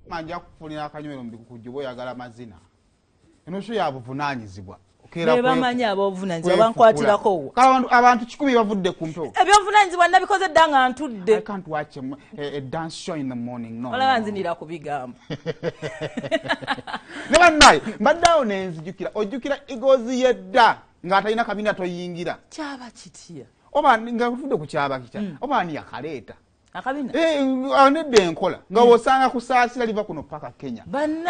manja kufunira akanywero mbikujjo boyagala mazina eno sho yabuvunanyizibwa bamanya abovunanyizibwa bankwatirako abantu 10 bavudde ku mpewo ebyovunanyizibwa nabikoze dda nga ntudde I can't watch a dance show in the morning no olaba nzinira kubigamba ne bannaye mbaddeawo nenzijukira ojjukira igozi yedda ng'atalina kabina toyingira kyaba kitya oba nga tufudde ku kyaba kitya oba ani yakaleeta akabina anedde enkola nga wosanga kusaasira liva kuno paka Kenya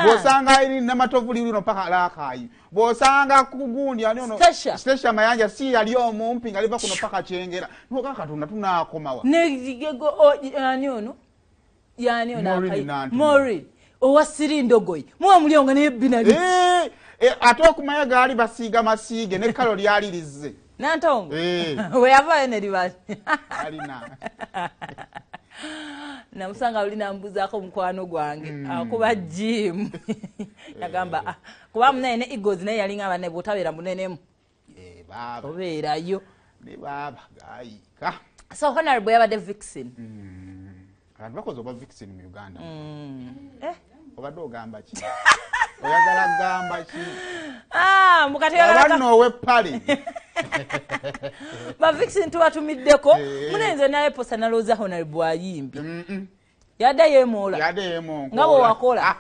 bwosanga eri namatovu lino paka Lakayi bwosanga kugundi ani ono Station Mayanja si yali omumpi nga liva kuno paka Kyengera noka Katonda tunakomawa negego ani ono yani ono Mori owasirindogoyi muwa mulionga ne binali ate okumanya gaali basiiga masiige ne kalo lyalirize nantongo we yava ene libali alina namusanga ulina mbuzaako mukwano gwange akuba gym yagamba kuba munene igozi naye yalinga abane botabera munenemu baba obeerayo ne baba gayika so honorable yabadde vixen abantu bakoze oba vixen mu Uganda obadde ogamba ki oyagala gamba ki mukati abanowe pale ba vixen tuwatumiddeko munenze naye posa naloza honorable ayimbi yadde yemola nga bwe wakola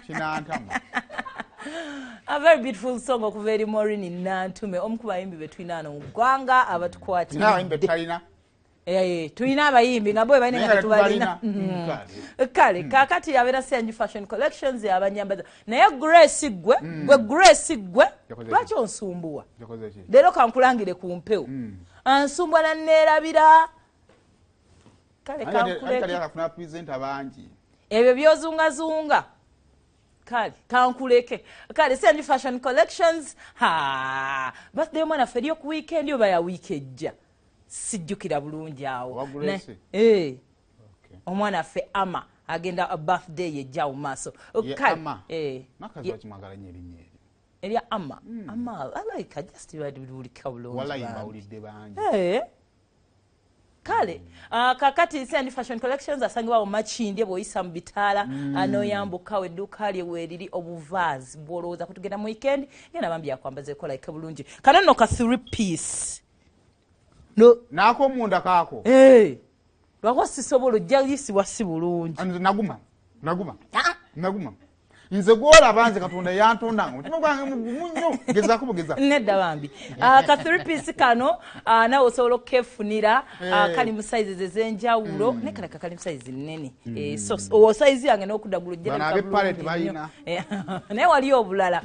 kinantama a very beautiful song okuva eri Maureen Nantume omu ku bayimbi be tulina wano mu ggwanga abatukwatira tulina abayimbi nga bwe balina nga tubalina kale kakati abeera Senju Fashion Collections abanyambaza naye Grace gwe lwaki onsumbuwa leero kankulangire ku mpewo ansumbwa nanneerabira kale ebyo byozungazunga kale kankuleke kale Senju Fashion Collections birthday mwana feri ku weekend oba ya week ejja sijjukira bulungi awo omwana ffe ama agenda a birthday ejja mu maaso makazi wakimwagala nnyo erinnya erya ama I like just bulika bulungi wallahi mbawulidde bangi kale kakati Senju Fashion Collections asangibwa mu Makindye bw'oyisa mu Bitaala anoyambuka edduuka lye weeriri obuvaazi bw'olowooza kutugenda mu weekend ngenda bambi yakwambaza ekola ike bulungi kano nno ka 3-piece no nako munda kako lwako sisobola ojja yisibwa si bulungi naguma nze gwola banze Katonda yantondanga mutima gwange mugumu nnyo gezaako bugeza nedda bambi ka 3-piece kano nawe osobola okukefunira kali mu sizes ez'enjawulo ne kale kali mu size nnene so size yange n'okuddagula ojja naye wali obulala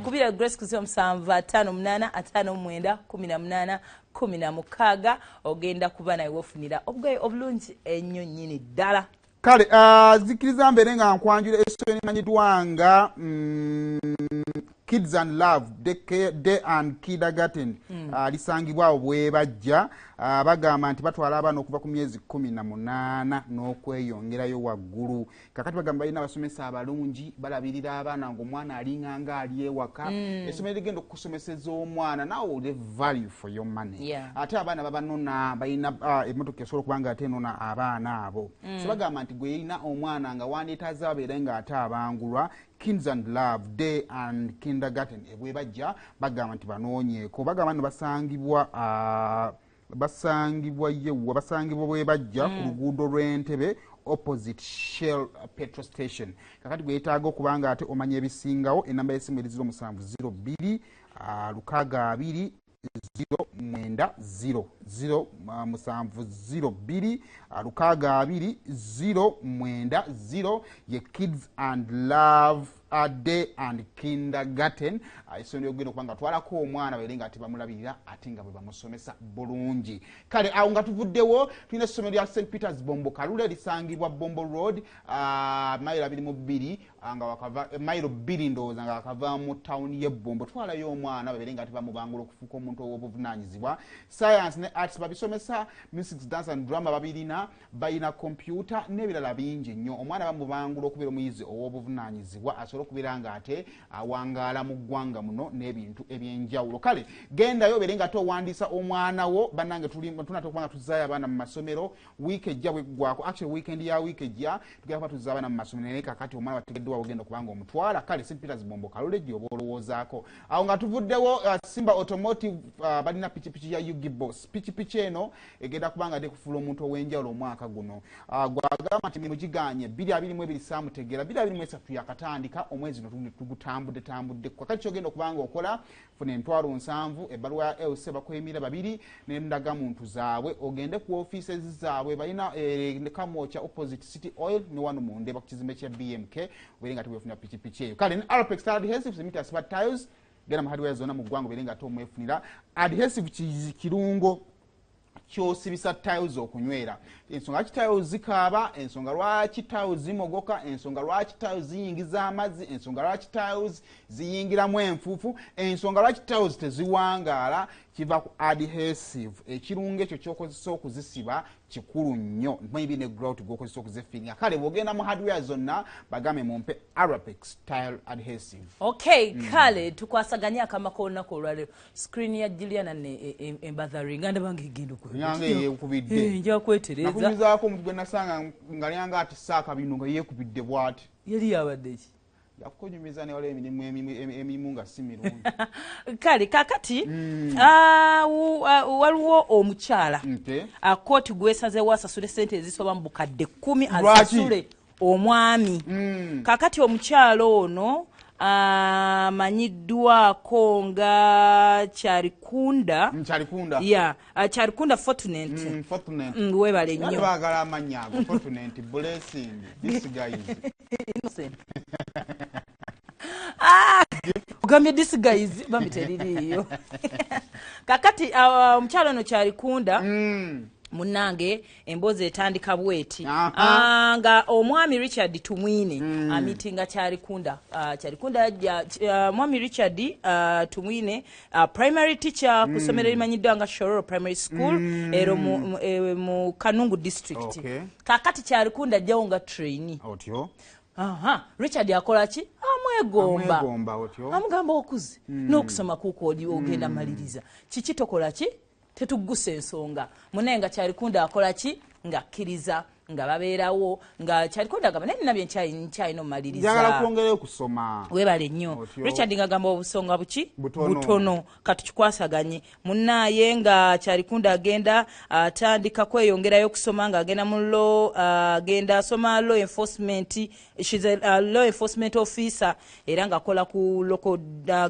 kubira Grace kuziwa 7585918 ogenda kuba nawe wofunira obugoye obulungi ennyo nnyini ddala kale zikiriza mbere nga nkwanjula essoni manyidwanga Kids and Love Day and Kindergarten lisangibwawo bwe bajja bagamba nti batwala abaana okuva ku myezi 18 n'okweyongerayo waggulu kakati bagamba balina abasomesa abalungi balabirira abaana ng'omwana alinganga ali ewaka essomero ligenda okukusomeseza omwana nawe the value for your money ate abaana babanona balina emmotoka esobola okubanga ate enona abaana abo so bagamba nti gwe yalina omwana nga wandeetaza babeere nga ate abangulwa Kids and Love Day and Kindergarten ebwe bajja bagamba nti banoonyeeko bagamba nti basangibwa bwe bajja ku luguudo lw'Entebbe opposite Shell petrol station kakati gwe yeetaaga okubanga ate omanya ebisingawo enamba y'essimu eri 0702 620 090 620 ye Kids and Love Day and Kindergarten isonde ogenda okubanga twalako omwana berenga ati bamulabirira ate nga bwe bamusomesa bulungi kale awo nga tuvuddewo tulina essomero lya St Peters Bombo Kalule lisangibwa Bombo Road mailo 22 nga wakava mailo 2 ndowooza nga wakava mu town ye Bombo twalayo omwana berenga ati bamubangula okufuuka omuntu ow'obuvunanyizibwa science ne arts babisomesa music dance and drama babirina bayina computer n'ebirala bingi nnyo omwana bamubangula okubeera omuyizi ow'obuvunanyizibwa asobole okubeera nga ate awangaala mu ggwanga muno n'ebintu ebyenjawulo. Kale gendayo obeere nga towandiisa omwana wo. Bannange tunatera okuba nga tuzaayo abaana mu masomero wiiki ejja bweggwako, actually weekend ya wiiki ejja tugenda kuba tuzza abaana mu masomero naye kakati omwana bategeddwa ogenda okubanga omutwala. Kale St Peters Bombo Kalole gy'oba olowoozaako. Awo nga tuvuddewo Simba Automotive balina pikipiki ya Ugibos. Pikipiki eno egenda kubanga de kufuula omuntu ow'enjawulo omwaka guno. Gwagamba nti emirimu giganye 2022 saamutegeera 2023 yakatandika omwezi tugutambudde kakati kyogenda okubanga okola funa $7,000 ebbaluwa ya LC bakwemira 2 n'endagamuntu zaabwe ogende ku offices zaabwe balina Kamwocha opposite City Oil ne wano mu Ndeba ku kizimbe kya BMK obeere nga tubefuna pikipiki eyo. Kale ne Alpex Tire Adhesives emita Smart Tiles genda mu hardware zonna mu ggwanga obeere nga tomwefunira adhesive kirungo kyosibisa tiles okunywera. Ensonga lwaki tiles zikaaba, ensonga lwaki tiles zimogoka, ensonga lwaki tiles ziyingiza amazzi, ensonga lwaki tiles ziyingiramu enfuufu, ensonga lwaki tiles teziwangaala, kiva ku adhesive. Ekirungo ekyo ky'okozesa okuzisiba kikulu nnyo. Maybe ne grout gw'okozesa okuzifiringa. Kale bw'ogenda mu hardware zonna bagambe mumpe Arapex Tile Adhesive. Okay, kale tukwasaganya akamako olunaku olwaleero. Screen ya Juliana ne embadharinga ndabanga egenda Nyange yeekubidde. Nja kwetereza. Nakumizaako omuntu gwe nasanga nga lyanga ati saaka bino nga yeekubidde bw'ati. Yali yabadde ki? Yakunyumiza ne wala emirimu nga si mirungi. Kale kakati waliwo omukyala kooti gwesazeewo asasule ssente ezisoba mu bukadde 10 asasule omwami. Kakati omukyala ono amanyiddwako nga Kyarikunda. Kyarikunda Fortunate. Webale nnyo. Baagala amannya ago Fortunate, Blessing, Disguise. Innocent. Ugambye disguise bamiteririyo. Kakati omukyala ono Kyarikunda munange emboozi etandika bweti nga omwami Richard Tumwine amitinga Kyarikunda. Kyarikunda mwami Richard Tumwine primary teacher ku ssomero limanyiddwa nga Shororo Primary School ero mu Kanungu district. Kakati Kyarikunda ajjawo nga trainee. Richard akola ki? Amwegomba amugamba okuze n'okusoma kuko ogenda maliriza kiki tokola ki tetugguse ensonga munenga Kyarikunda akola ki ng'akkiriza nga babeerawo nga Kyarikunda agamba naye nabye nkyalina omumaliriza njagala kwongera okusoma weebale nnyo. Richard ng'agamba obusonga buki butono katukikwasaganye munnaye nga Kyarikunda agenda atandika kweyongerayo okusoma ng'agenda mu law agenda asoma law enforcement. She's a law enforcement officer era ng'akola ku local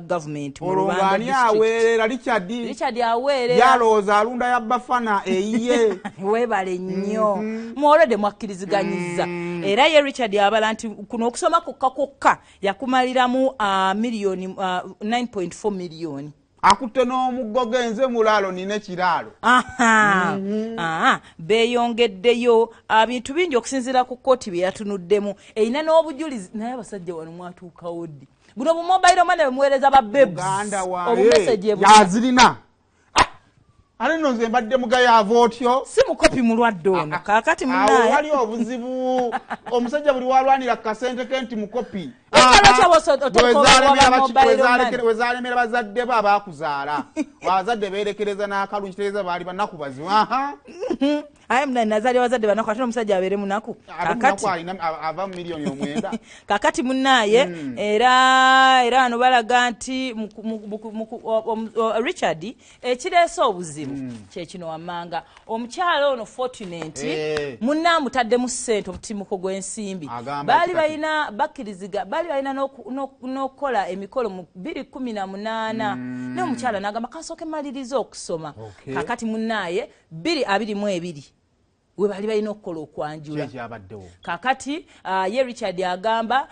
government mu Rwanda district. Richard aweerera yalooza alunda ya bafana eyiye weebale nnyo mwolede mwakkiriziganyiza era ye Richard yabala nti kuno okusoma kokka yakumaliramu milioni 9.4 million. Akutte n'omuggo genze mulaalo nine kiraalo. Beeyongeddeyo bintu bingi okusinziira ku kkooti bye yatunuddemu erina n'obujulizi naye abasajja wano mwatuukawo ddi buno bu mobile money bemuweereza ba babes obumeseji yazirina ale nno nze mbadde mugayaavu otyo si mukopi mulwadde ono kakati munaye wali obuzibu omusajja buli walwanira kasente kenti mukopi wezalemera bazadde bo abaakuzaala abazadde beerekereza n'akalungi tereeza baali banaku bazibu aye mna nazali wazadde banaku ate omusajja abeere munaku kakati ava milioni 9 kakati munaye era ano balaga nti Richard ekireese obuzibu kyekino wammanga omukyala ono Fortunate munna mutaddemu ssente omutimuko gw'ensimbi baali balina bakkiriziga baali balina n'okukola emikolo mu 2018 n'omukyala n'agamba kansooke maliriza okusoma kakati munnaye 2022 we bali balina okukola okwanjula kakati ye Richard agamba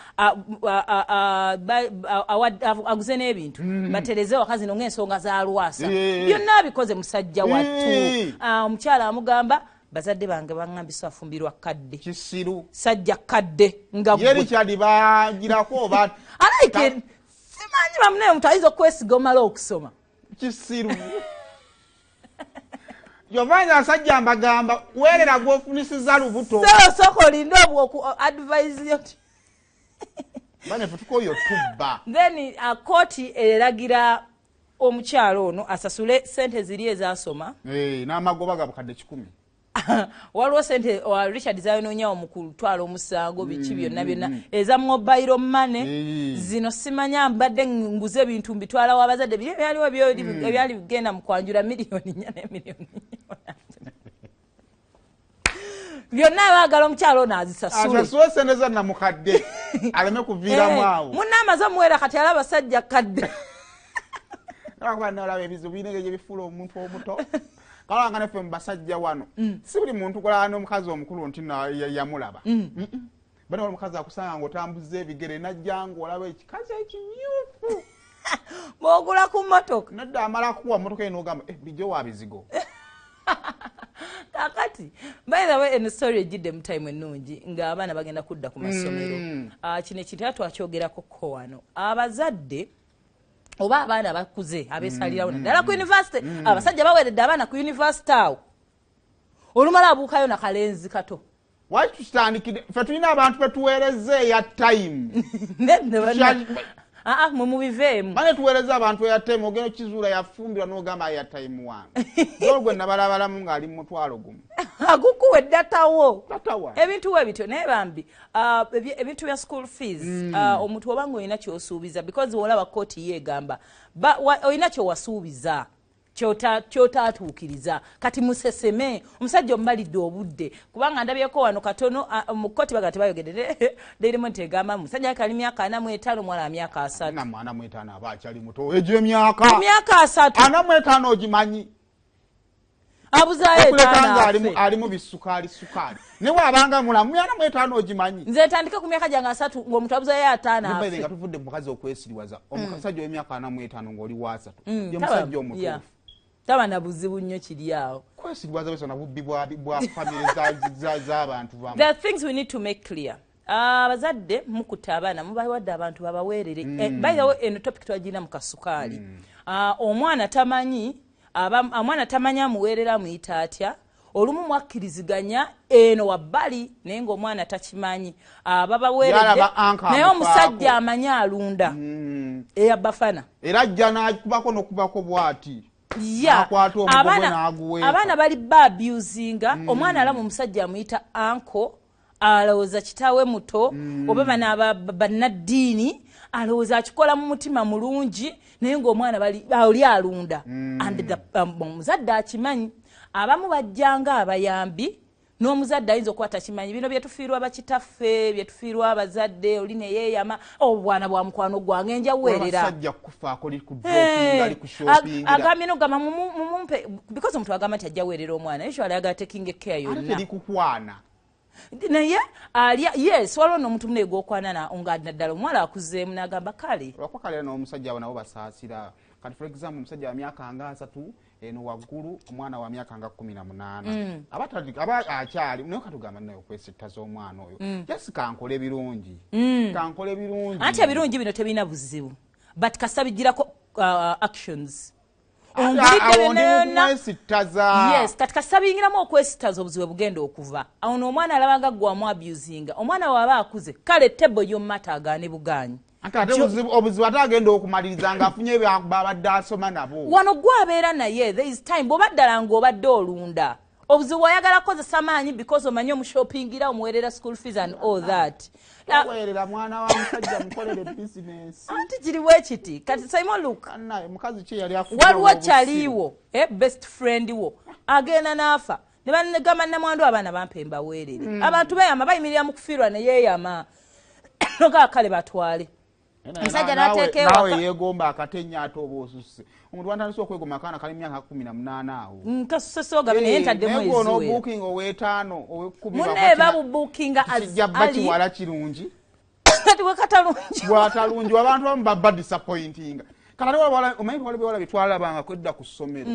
aguze n'ebintu batereze wakazi no ng'ensonga za lwasa byonna abikoze musajja wattu omukyala amugamba bazadde bange bangambisa afumbirwa kadde kisiru sajja kadde nga ye Richard bagirako oba alaike simanyi bamune mutayizo kwesiga omala okusoma kisiru Jovanya asajja mbagamba weerera gw'ofunisiza lubuto soko lindo obwo advise yoti bane tukoyo tubba then koti eragira omukyalo ono asasule sente ziri ezasoma n'amagoba gabukadde 10 waliwo sente Richard zayononyawo mu kutwala omusango biki byonna eza mobile money zino simanya mbadde nguze ebintu mbitwala wabazadde byaliwo ebyali bigenda mu kwanjula miliyoni 4 ne miliyoni byonna baagala omukyalo ono azisasule sente za namukadde aleme kuviiramu awo munnamaze omuwera kati alaba abasajja kadde olaba ebizibu birina gye bifuula omuntu omuto kalanga naffe mu basajja wano si buli muntu kolana n'omukazi omukulu nti yamulaba bane wali omukazi akusanga ng'otambuza ebigere najja ng'olaba ekikazi ekimyufu bw'ogula ku mmotoka nadda amala kuwa mmotoka n'ogamba bijjo wa bizigo kakati by the way eno story ejjidde mu time ennungi ng'abaana bagenda kudda ku masomero kino ekintu era twakyogerako ko wano abazadde oba abaana bakuze abeesalirawo naddala ku university abasajja baweredde abaana ku university awo olumala abuukayo nakalenzi kato waki tutandikire ffe tulina abantu betuweereza eya time mumubiveemu bane tuweereza abantu eya time ogenda okizuula yafumbirwa n'ogamba eya time wange olgwe nabalabalamu ng'ali mu mutwalo gumu agukuwa eddatawo ebintu we bityo naye bambi ebintu bya school fees omuntu obanga olina kyosuubiza because olaba kooti yeegamba olina kyowasuubiza kyotaatuukiriza kati museseme omusajja omubalidde obudde kubanga ndabyeko wano katono mu kooti baga tebayogedde lerimu nti egamba musajja kali myaka 45 mwana wa myaka 3 na mwana 45 aba akyali muto egyo myaka 3 45 ogimanyi abuzayo etano ali mu bisukaali ne wabanga mulamu yana 45 ogimanyi nze tandika ku myaka jange 3 ng'omuntu abuzayo 5 afe nga tuvudde mu mukazi okwesiriwaza omusajja w'emyaka 45 ng'oli wa 3 ye musajja omutuufu taba na buzibu nnyo kiri awo kwesiriwaza bese na bubbi bwa family z'abantu bamu. There are things we need to make clear. Abazadde mukuta abaana mubawadde abantu babaweerere. By the way eno topic twagina mu kasukaali. Omwana tamanyi amuweerera muyita atya olumu mwakkiriziganya eno wabbali naye ng'omwana takimanyi babaweeredde naye omusajja amanyi alunda eyabafana era ajja n'akubako n'okubako bw'ati abaana bali babusinga omwana alamu omusajja amuyita anko alowooza kitaawe muto oba bana bannaddiini alowooza akikola mu mutima mulungi naye ng'omwana oli alunda and omuzadde akimanyi abamu bajjanga abayambi n'omuzadde ayinza okuba takimanyi bino byetufiirwa bakitaffe byetufiirwa abazadde oli ne yeeyama obwana bwa mukwano gwange njaweerera agambye n'ogamba mumumpe because omuntu agamba nti ajja weerera omwana usually agala taking care yonna naye yes waliwo n'omuntu munaye gw'okwana nga naddala omuwala akuzeemu n'agamba kale olwakwakale n'omusajja abo nabo basaasira kati for example omusajja wa myaka nga 3 eno waggulu omwana wa myaka nga 18 aba akyali naye katugamba naye okwesittaza omwana oyo just kankole birungi anti ebirungi bino tebirina buzibu but kasabigirako actions yes kati kasabingiramu okwesittaza obuzibu bugenda okuva awo n'omwana alabanga gwamu abusinga omwana waaba akuze kale tebo y'omumata agaane buganyi obuzibu ate agenda okumaliriza ng'afunye babadde asoma nabo wano gwabeera naye there is time bw'oba ddala ng'obadde olunda obuzibu oyagala kozesa maanyi because omanyi omushoppingira omuweerera school fees and all that weerera mwana wa musajja mukolere business anti kiriwe kiti kati Simon Luke mukazi ki yali afuna waliwo kyaliwo best friend wo agenda n'afa ne banegamba namwandu abaana bampemba weerere abantu beeyama bayimirira mu kufiirwa ne yeeyama noga kale batwale musajja n'ateekeewo nawe yeegomba akatenya ate oba osusse omuntu wantandise okwegomba akaana kali myaka 18 awo nkasusse ogabe naye entaddemu eziwe booking ow'etaano ow'ekkumi munne babubukinga bakiwala kirungi kati wekatalungi bwatalungi abantu abamu baba disappointinga kati omanyi waliwo bewala bitwalabanga kwedda ku ssomero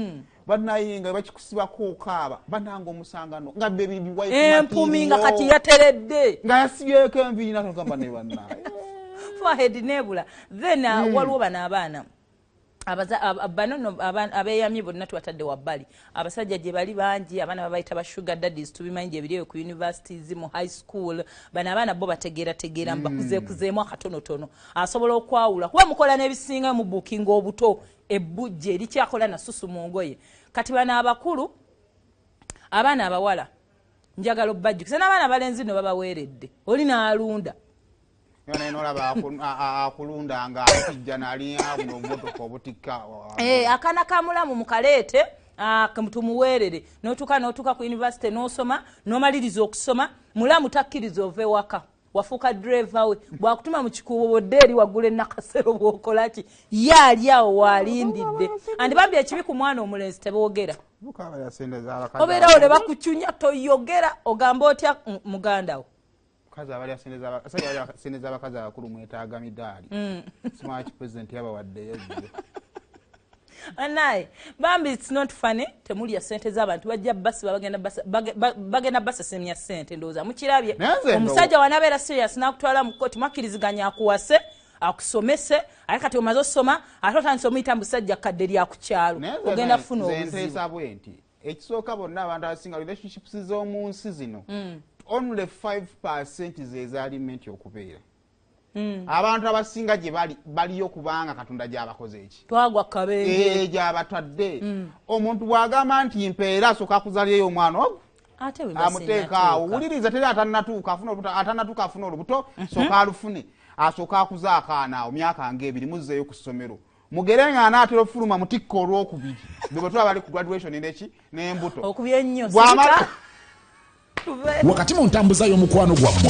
bannayinga bakikusibako okaaba bananga omusangano nga empumi nga kati yateredde nga yasibyeko enviiri natogamba ne bannaye forehead nebula then waliwo bano abaana bano abeyamye bonna tubatadde wabbali abasajja gye bali bangi abaana babayita ba sugar daddies tubimanyi gye biriyo ku universities mu high school bano abaana bo bategeera mbakuzeekuzeemu akatonotono asobola okwawula kuba mukola n'ebisinga mu booking obuto ebbujje erikyakola nasusu mu ngoye kati bano abakulu abaana abawala njagala obbajjukisa n'abaana abalenzi no babaweeredde oli n'alunda akulunda nga akijja naliya buno obumotoka obutikka akana kamulamu mukaleete tumuweerere n'otuuka ku university n'osoma n'omaliriza okusoma mulamu takkiriza ove waka wafuuka driver we bwakutuma mu kikuubo eri waggula enakasero bw'okolaki ye ali awo waalindidde andi bambi ekibi ku mwana omulenzi teboogera obeerawo ne bakucunya toyogera ogamba otya muganda wo sente z'abakazi abakulu mwetaaga midaali simaki president yabawadde yajjo anaye bambi it's not funny temulya sente z'abantu bajja basi bagenda basesemya sente ndowooza mukirabye omusajja wanabeera serious n'akutwala mu kkooti mwakkiriziganya akuwase akusomese aye kati omaze osoma ate otandise omuyita musajja kadde lyakukyalo ogenda kufuna obuzibu nti ekisooka bonna abantu abasinga relationships z'omu nsi zino only 5% z'ezalimenti okubeera abantu abasinga gye baliyo kubanga katonda gy'abakoze eki twagwa kabenge gy'abatwadde omuntu bw'agamba nti mpeera asooka akuzaliyeyo omwana ogwo amuteeka awo wuliriza teri atanatuuka afuna olubuto sooka alufune asooka akuza akaana awo myaka ng'ebiri muzzeeyo ku ssomero mugere nga anaatera ofuluma mutikka olwokubiri bwe tuba bali ku graduation n'eki n'embuto okubya ennyo wakati mu ntambuza y'omukwano gwammwe